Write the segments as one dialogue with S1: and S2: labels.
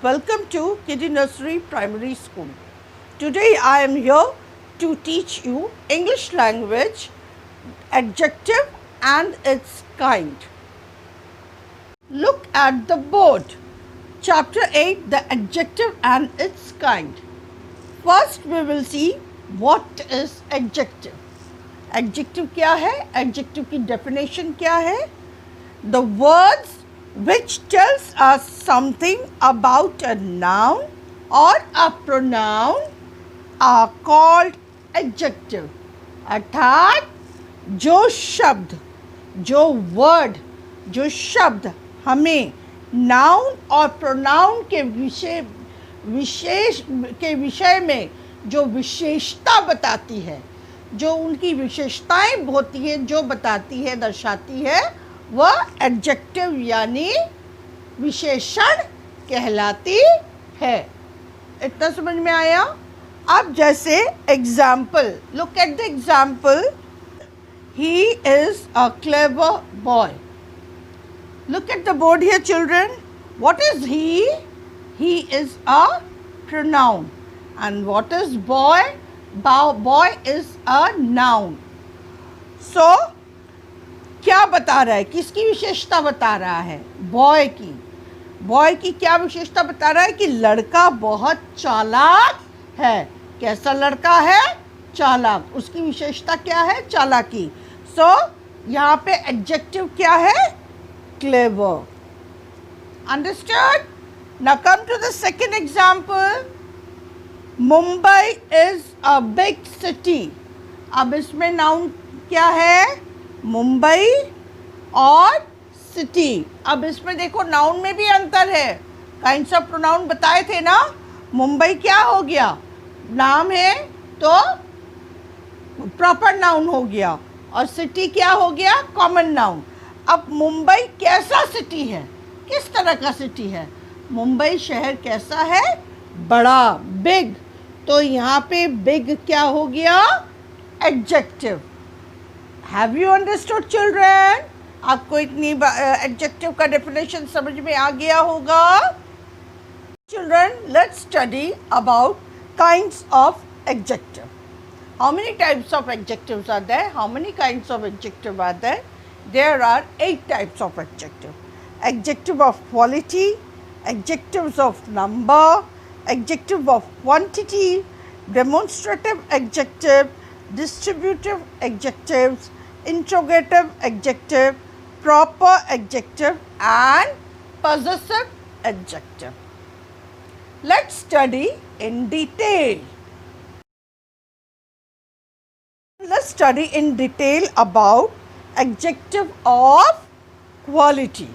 S1: Welcome to Kiddie Nursery Primary School. Today I am here to teach you English language, adjective and its kind. Look at the board. Chapter 8, the adjective and its kind. First we will see what is adjective. Adjective क्या है? Adjective की definition क्या है? The words which tells us something about a noun or a pronoun are called adjective. अर्थात जो शब्द, जो word, जो शब्द हमें नाउन और प्रोनाउन के विषय में जो विशेषता बताती है, जो उनकी विशेषताएं होती है, जो बताती है, दर्शाती है, वह एडजेक्टिव यानी विशेषण कहलाती है. इतना समझ में आया? अब जैसे example, look at the example. He is a clever boy. Look at the board here, children. What is he? He is a pronoun. And what is boy? Boy is a noun. So, क्या बता रहा है? किसकी विशेषता बता रहा है? Boy की. बॉय की क्या विशेषता बता रहा है? कि लड़का बहुत चालाक है. कैसा लड़का है? चालाक. उसकी विशेषता क्या है? चालाकी. सो यहाँ पे एडजेक्टिव क्या है? Clever. Understood? Now come to the second example. Mumbai is a big city. अब इसमें नाउन क्या है? मुंबई और सिटी. अब इसमें देखो नाउन में भी अंतर है. काइंड्स ऑफ प्रोनाउन बताए थे ना. मुंबई क्या हो गया? नाम है तो प्रॉपर नाउन हो गया, और सिटी क्या हो गया? Common noun. अब मुंबई कैसा सिटी है? किस तरह का सिटी है? मुंबई शहर कैसा है? बड़ा, बिग. तो यहाँ पे बिग क्या हो गया? Adjective. Have you understood children? आपको इतनी एडजेक्टिव का डेफिनेशन समझ में आ गया होगा. Children, let's study about kinds of adjective. How many types of adjectives are there? How many kinds of adjective are there? There are 8 types of adjective. Adjective of quality, adjectives of number, adjective of quantity, demonstrative adjective, distributive adjectives, interrogative adjective, proper adjective and possessive adjective. Let's study in detail. Let's study in detail about adjective of quality.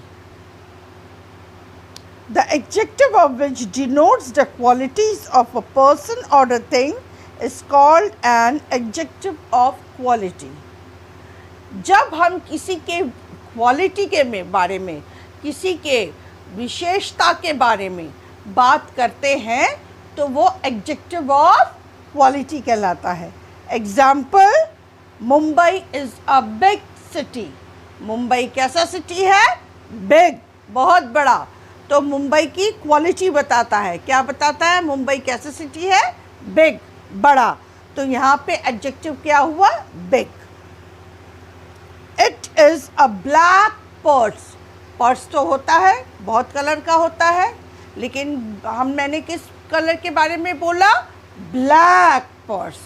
S1: The adjective of which denotes the qualities of a person or a thing is called an adjective of quality. जब हम किसी के quality के बारे में, किसी के विशेषता के बारे में बात करते हैं तो वो एडजेक्टिव ऑफ क्वालिटी कहलाता है. Example, Mumbai is a big city. Mumbai कैसा सिटी है? बिग, बहुत बड़ा. तो मुंबई की क्वालिटी बताता है. क्या बताता है? मुंबई कैसा सिटी है? बिग, बड़ा. तो यहाँ पे एडजेक्टिव क्या हुआ? Big. It is a black purse. Purse तो होता है, बहुत कलर का होता है, लेकिन मैंने किस कलर के बारे में बोला? Black purse.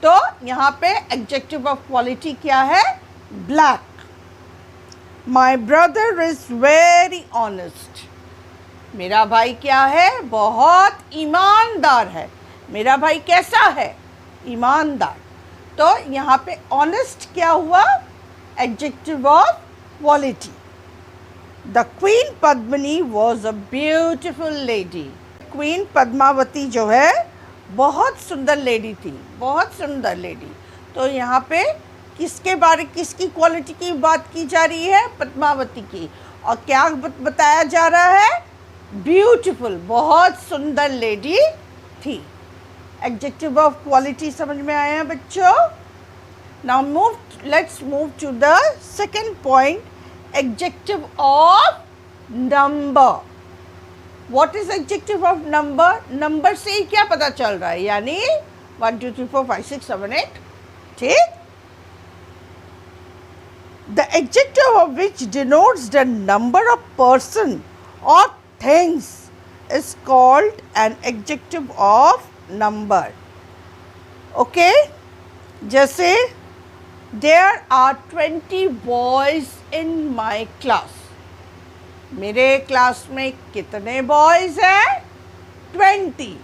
S1: तो यहाँ पे एडजेक्टिव ऑफ क्वालिटी क्या है? Black. My brother is very honest. मेरा भाई क्या है? बहुत ईमानदार है. मेरा भाई कैसा है? ईमानदार. तो यहाँ पे ऑनेस्ट क्या हुआ? Adjective of quality. The queen Padmini was a beautiful lady. Queen Padmavati जो है बहुत सुंदर लेडी थी. बहुत सुंदर लेडी. तो यहाँ पे किसकी क्वालिटी की बात की जा रही है? पद्मावती की. और क्या बताया जा रहा है? ब्यूटीफुल, बहुत सुंदर लेडी थी. एडजेक्टिव ऑफ क्वालिटी समझ में आया बच्चों? Now let's move to the second point, adjective of number. What is adjective of number? Number से ही क्या पता चल रहा है, यानी 1 2 3 4 5 6 7 8, ठीक। The adjective of which denotes the number of person or things is called an adjective of number. Okay? जैसे there are 20 boys in my class. मेरे क्लास में कितने बॉयज़ हैं? 20.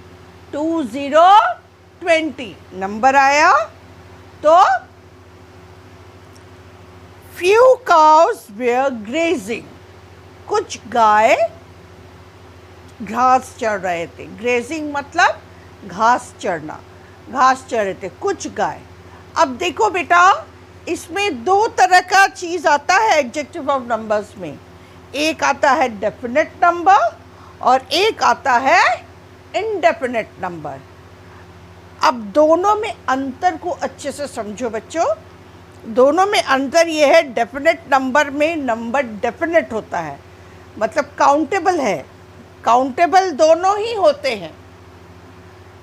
S1: 20 नंबर आया। तो few cows were grazing. कुछ गाय घास चढ़ रहे थे। ग्रेजिंग मतलब घास चढ़ना, घास चढ़ रहे थे कुछ गाय। अब देखो बेटा, इसमें दो तरह का चीज़ आता है एडजेक्टिव ऑफ नंबर्स में। एक आता है डेफिनेट नंबर और एक आता है इनडेफिनेट नंबर। अब दोनों में अंतर को अच्छे से समझो बच्चों। दोनों में अंतर ये है, डेफिनेट नंबर में नंबर डेफिनेट होता है, मतलब काउंटेबल है। काउंटेबल दोनों ही होते हैं,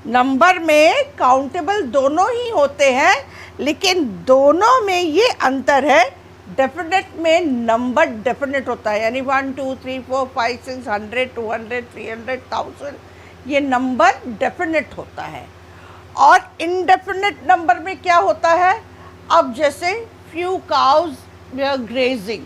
S1: नंबर में काउंटेबल दोनों ही होते हैं, लेकिन दोनों में ये अंतर है, डेफिनेट में नंबर डेफिनेट होता है, यानी 1 2 3 4 5 6 100 200 300 1000, ये नंबर डेफिनेट होता है। और इनडेफिनेट नंबर में क्या होता है? अब जैसे फ्यू काउज वे ग्रेजिंग।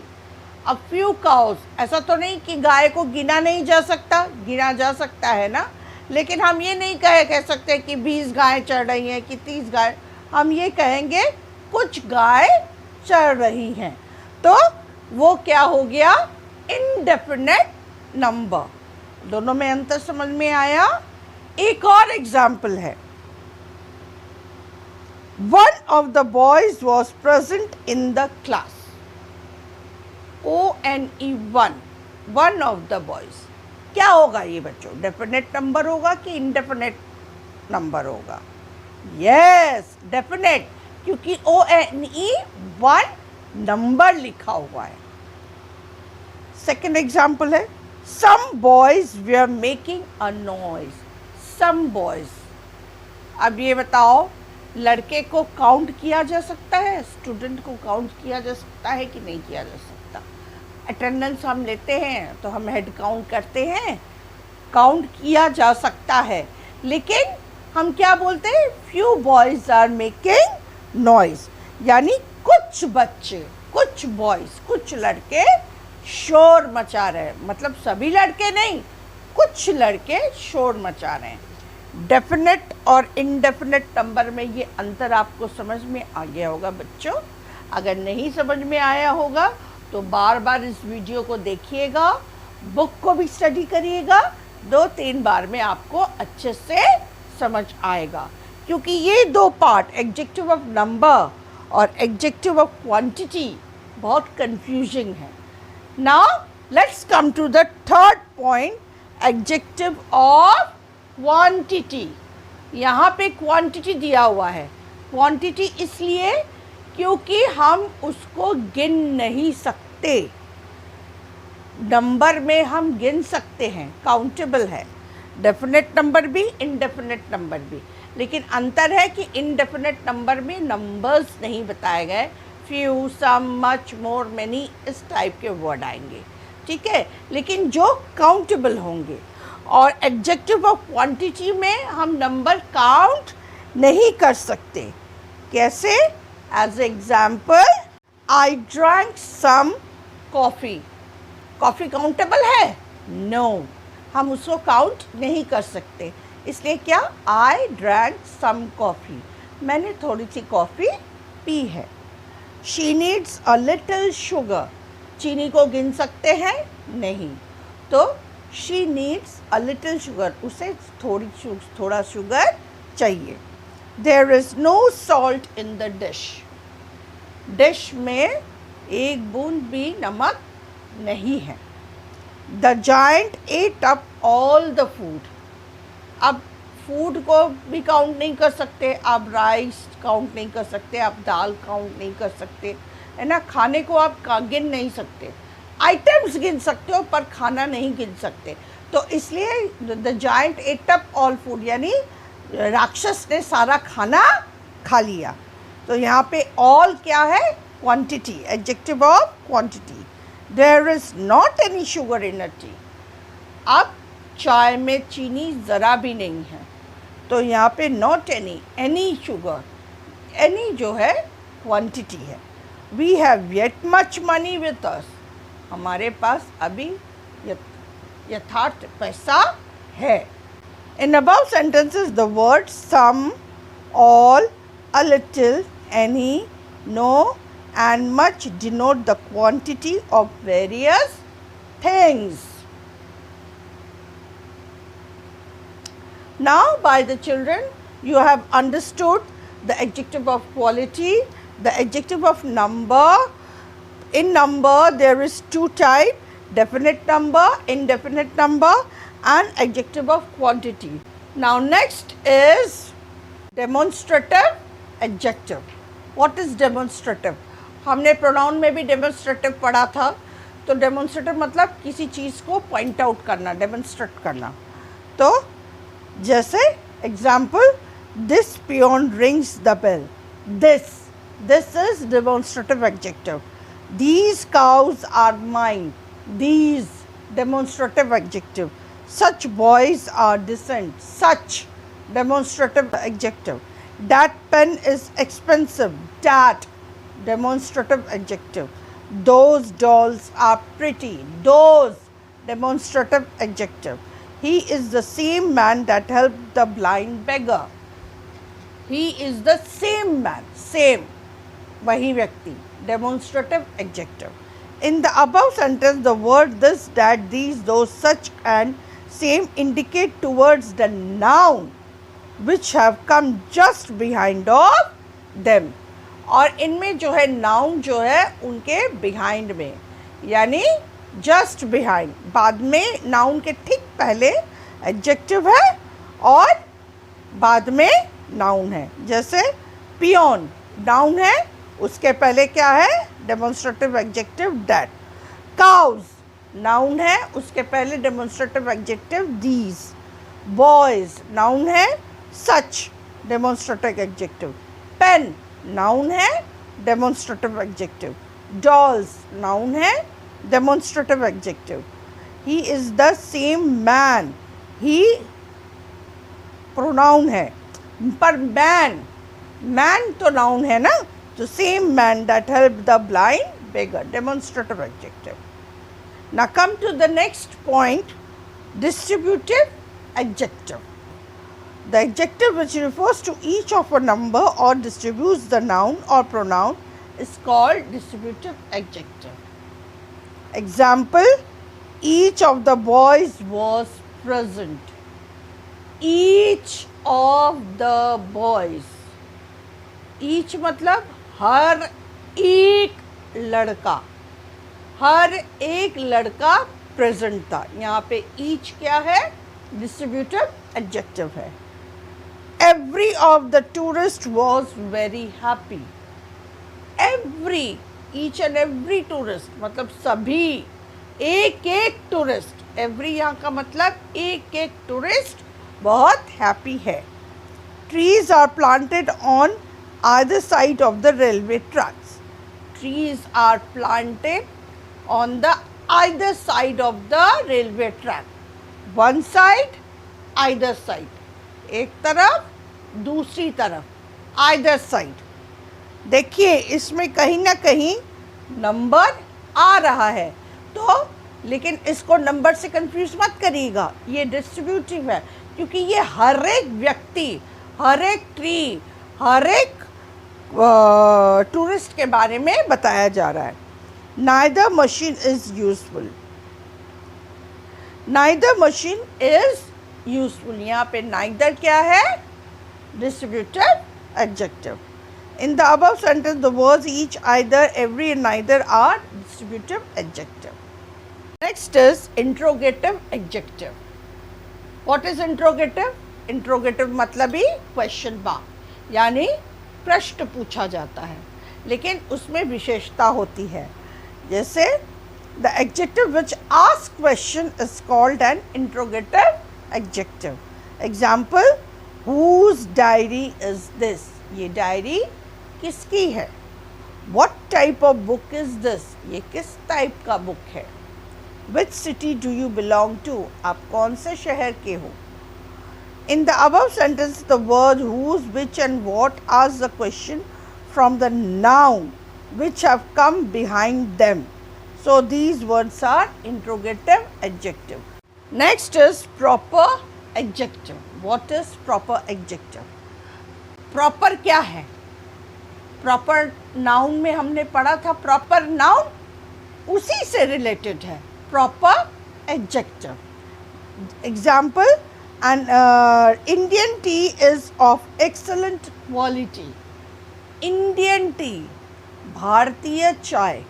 S1: अब फ्यू काउज, ऐसा तो नहीं कि गाय को गिना नहीं जा सकता, गिना जा सकता है ना, लेकिन हम ये नहीं कह सकते कि 20 गाय चढ़ रही हैं कि 30 गाय। हम ये कहेंगे कुछ गाय चढ़ रही हैं, तो वो क्या हो गया? Indefinite number. दोनों में अंतर समझ में आया? एक और एग्जाम्पल है। One of the boys was present in the class. O-N-E, one of the boys. क्या होगा ये बच्चों? डेफिनेट नंबर होगा कि इनडेफिनेट नंबर होगा? यस, डेफिनेट, क्योंकि O-N-E 1 नंबर लिखा हुआ है। सेकेंड एग्जाम्पल है, some boys were making a noise. Some boys. अब ये बताओ, लड़के को काउंट किया जा सकता है, स्टूडेंट को काउंट किया जा सकता है कि नहीं किया जा सकता? अटेंडेंस हम लेते हैं तो हम हेड काउंट करते हैं, काउंट किया जा सकता है, लेकिन हम क्या बोलते हैं? Few boys are making noise, यानी कुछ बच्चे, कुछ बॉयज़, कुछ लड़के शोर मचा रहे हैं, मतलब सभी लड़के नहीं, कुछ लड़के शोर मचा रहे हैं। डेफिनेट और इनडेफिनेट नंबर में ये अंतर आपको समझ में आ गया होगा बच्चों। अगर नहीं समझ में आया होगा तो बार बार इस वीडियो को देखिएगा, बुक को भी स्टडी करिएगा, 2-3 बार में आपको अच्छे से समझ आएगा, क्योंकि ये दो पार्ट, एडजेक्टिव ऑफ नंबर और एडजेक्टिव ऑफ क्वांटिटी, बहुत कंफ्यूजिंग है। Now let's come to the third point, adjective of quantity. यहाँ पे क्वांटिटी दिया हुआ है। क्वांटिटी इसलिए क्योंकि हम उसको गिन नहीं सकते। नंबर में हम गिन सकते हैं, काउंटेबल है, डेफिनेट नंबर भी, इनडेफिनेट नंबर भी, लेकिन अंतर है कि इनडेफिनेट नंबर में नंबर्स नहीं बताए गए, फ्यू, सम, मच, मोर, मैनी, इस टाइप के वर्ड आएंगे, ठीक है, लेकिन जो काउंटेबल होंगे। और एडजेक्टिव ऑफ क्वांटिटी में हम नंबर काउंट नहीं कर सकते। कैसे? As example, I drank some coffee. Coffee countable है? नो, हम उसको काउंट नहीं कर सकते, इसलिए क्या? आई ड्रैंक सम कॉफ़ी, मैंने थोड़ी सी कॉफ़ी पी है। She needs a little sugar, चीनी को गिन सकते हैं? नहीं, तो she needs a little sugar, उसे थोड़ा शुगर चाहिए। There is no salt in the dish, dish में एक बूंद भी नमक नहीं है। The giant ate up all the food, अब फूड को भी काउंट नहीं कर सकते, आप राइस काउंट नहीं कर सकते, आप दाल काउंट नहीं कर सकते, है ना, खाने को आप गिन नहीं सकते, आइटम्स गिन सकते हो पर खाना नहीं गिन सकते। तो इसलिए the giant ate up all food, यानी राक्षस ने सारा खाना खा लिया। तो यहाँ पे ऑल क्या है? Quantity, adjective of quantity. There is not any sugar in a tea. अब चाय में चीनी ज़रा भी नहीं है, तो यहाँ पे not any, any sugar, any जो है क्वांटिटी है। We have yet much money with us, हमारे पास अभी यथार्थ पैसा है। In above sentences the word some, all, a little, any, no and much denote the quantity of various things. Now by the children you have understood the adjective of quality, the adjective of number. In number there is two types, definite number, indefinite number and adjective of quantity. Now next is demonstrative adjective. What is demonstrative? हमने pronoun में भी demonstrative पढ़ा था। तो demonstrative मतलब किसी चीज़ को point out करना, डेमोन्स्ट्रेट करना। तो जैसे example, this peon rings the bell, this is demonstrative adjective. These cows are mine, these demonstrative adjective. Such boys are decent, such demonstrative adjective. That pen is expensive, that demonstrative adjective. Those dolls are pretty, those demonstrative adjective. He is the same man that helped the blind beggar. He is the same man, same, वही व्यक्ति, demonstrative adjective. In the above sentence the word this, that, these, those, such and same indicate towards the noun which have come just behind of them. और इनमें जो है noun जो है उनके behind में, यानी जस्ट बिहाइंड, बाद में नाउन के ठीक पहले एडजेक्टिव है और बाद में नाउन है। जैसे पियोन नाउन है, उसके पहले क्या है? Demonstrative adjective that. Cows noun है, उसके पहले demonstrative adjective these. Boys noun है, such demonstrative adjective. Pen noun है, डेमोन्स्ट्रेटिव एडजेक्टिव। डॉल्स नाउन है, demonstrative adjective. He is the same man, he pronoun है, पर मैन तो नाउन है ना, तो same man that help the blind beggar, demonstrative adjective. Now come to the next point, distributive adjective. The adjective which refers to each of a number or distributes the noun or pronoun is called distributive adjective. Example, each of the boys was present. Each of the boys. Each मतलब हर एक लड़का, हर एक लड़का present था। यहाँ पे each क्या है? डिस्ट्रीब्यूटिव एडजेक्टिव है। Every of the tourist was very happy. Every, each and every tourist मतलब सभी, एक एक टूरिस्ट, एवरी यहाँ का मतलब एक एक टूरिस्ट बहुत हैप्पी है। Trees are planted on either side of the railway tracks. Trees are planted on the either side of the railway track. One side, either side. एक तरफ, दूसरी तरफ, either side. देखिए इसमें कहीं ना कहीं नंबर आ रहा है, तो लेकिन इसको नंबर से कंफ्यूज मत करिएगा, ये डिस्ट्रीब्यूटिव है, क्योंकि ये हर एक व्यक्ति, हर एक ट्री, हर एक टूरिस्ट के बारे में बताया जा रहा है। Neither machine is useful. Neither machine is useful. यहाँ पे neither क्या है? Distributive adjective. In the above sentence, the words each, either, every and neither are distributive adjective. Next is interrogative adjective. What is interrogative? Interrogative मतलब ही question mark, यानी प्रश्न पूछा जाता है, लेकिन उसमें विशेषता होती है। जैसे The adjective which asks question is called an interrogative adjective. Example, whose diary is this? ये डायरी किसकी है? What type of book is this? ये किस टाइप का बुक है? Which city do you belong to? आप कौन से शहर के हो? In the above sentence, the word whose, which and what ask the question from the noun which have come behind them. So these words are interrogative adjective. Next is proper adjective. What is proper adjective? Proper क्या है? Proper noun में हमने पढ़ा था proper noun, उसी से related है proper adjective. Example, an Indian tea is of excellent quality. Indian tea, भारतीय चाय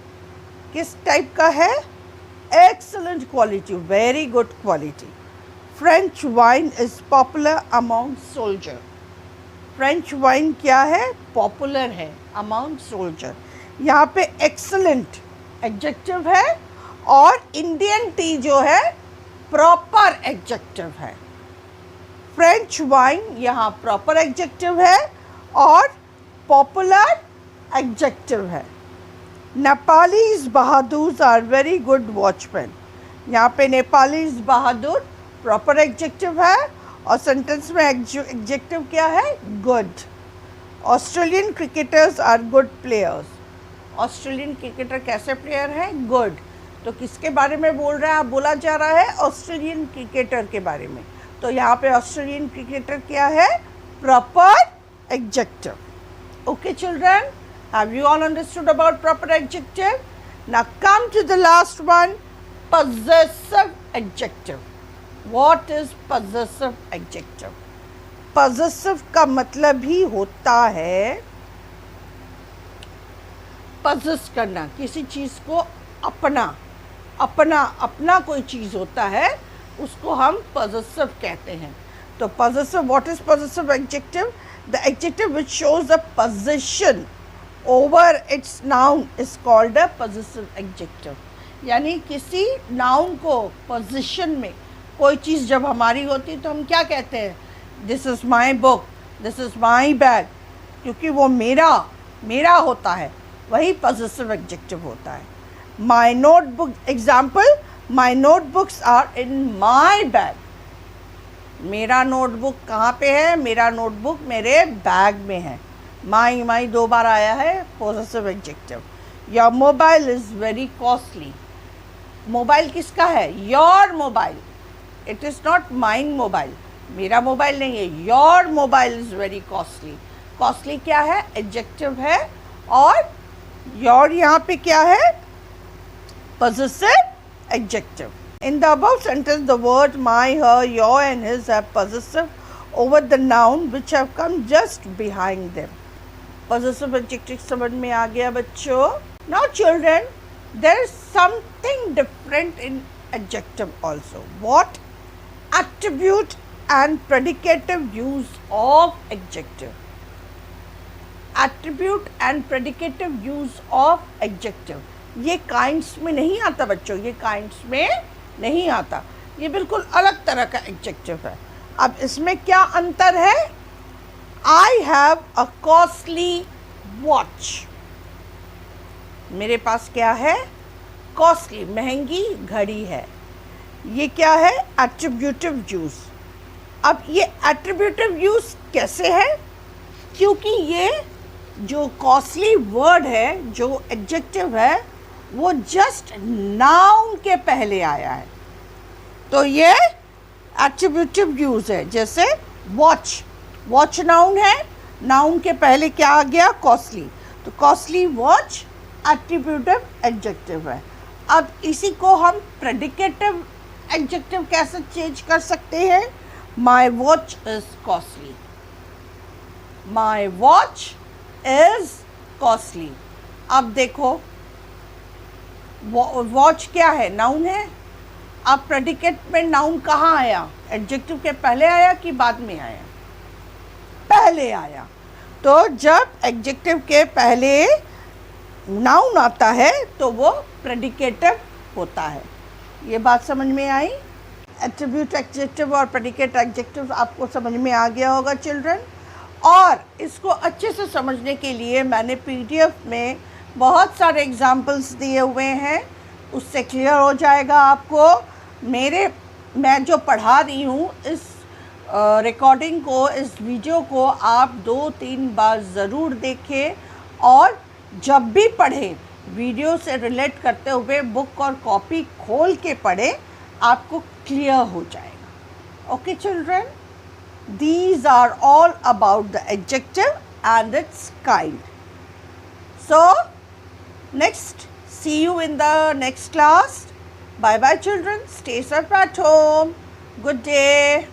S1: किस टाइप का है? Excellent quality, very good quality. French wine is popular among soldier. French wine क्या है? Popular है among soldier. यहाँ पे excellent adjective है और Indian tea जो है proper adjective है. French wine यहाँ proper adjective है और popular adjective है. Nepalese bahadurs are very good watchmen. यहाँ पे Nepalese बहादुर proper adjective है और sentence में adjective क्या है? Good. Australian cricketers are good players. Australian cricketer कैसे player है? Good. तो किसके बारे में बोल रहा है? बोला जा रहा है ऑस्ट्रेलियन क्रिकेटर के बारे में. तो यहाँ पे ऑस्ट्रेलियन क्रिकेटर क्या है? Proper adjective. Okay children, have you all understood about proper adjective? Now come to the last one, possessive adjective. What is possessive adjective? possessive का मतलब ही होता है possess करना, किसी चीज़ को अपना अपना कोई चीज़ होता है उसको हम possessive कहते हैं. तो possessive, what is possessive adjective? The adjective which shows the possession over its noun is called a possessive adjective. यानी किसी noun को possession में कोई चीज़ जब हमारी होती है तो हम क्या कहते हैं? This is my book, this is my bag. क्योंकि वो मेरा होता है, वही possessive adjective होता है. My notebook, example, my notebooks are in my bag. मेरा नोटबुक कहाँ पे है? मेरा नोटबुक मेरे बैग में है. my 2 बार आया है, possessive adjective. Your mobile is very costly. Mobile किसका है? Your mobile. It is not mine mobile. मेरा मोबाइल नहीं है. Your mobile is very costly. Costly क्या है? Adjective है और your यहाँ पे क्या है? Possessive adjective. In the above sentence, the word my, her, your and his have possessive over the noun which have come just behind them. Possessive adjective समझ में आ गया बच्चों? Now children, there is something different in adjective also. What? Attribute and predicative use of adjective. Attribute and predicative use of adjective. ये kinds में नहीं आता बच्चों, ये काइंड्स में नहीं आता, ये बिल्कुल अलग तरह का एडजेक्टिव है. अब इसमें क्या अंतर है? I have a costly watch. मेरे पास क्या है? कॉस्टली, महंगी घड़ी है. ये क्या है? Attributive use. अब ये एट्रीब्यूटिव यूज कैसे है? क्योंकि ये जो कॉस्टली वर्ड है, जो एडजेक्टिव है, वो जस्ट नाउन के पहले आया है, तो ये एट्रीब्यूटिव यूज है. जैसे वॉच नाउन है, नाउन के पहले क्या आ गया? कॉस्टली. तो कॉस्टली वॉच एट्रीब्यूटिव एडजेक्टिव है. अब इसी को हम प्रेडिकेटिव एडजेक्टिव कैसे चेंज कर सकते हैं? My watch is costly. My watch is costly. अब देखो, वॉच क्या है? नाउन है. अब प्रेडिकेट में नाउन कहाँ आया? एडजेक्टिव के पहले आया कि बाद में आया? पहले आया. तो जब एडजेक्टिव के पहले नाउन आता है तो वो प्रेडिकेटिव होता है। ये बात समझ में आई? एट्रीब्यूट एडजेक्टिव और प्रेडिकेट एडजेक्टिव आपको समझ में आ गया होगा चिल्ड्रन। और इसको अच्छे से समझने के लिए मैंने पीडीएफ में बहुत सारे एग्जाम्पल्स दिए हुए हैं, उससे क्लियर हो जाएगा आपको। मैं जो पढ़ा रही हूँ इस रिकॉर्डिंग को, इस वीडियो को आप 2-3 बार ज़रूर देखें और जब भी पढ़ें वीडियो से रिलेट करते हुए बुक और कॉपी खोल के पढ़ें, आपको क्लियर हो जाएगा। Okay children, these are all about the adjective and its kind. So next, see you in the next class. Bye bye children, stay safe at home. Good day.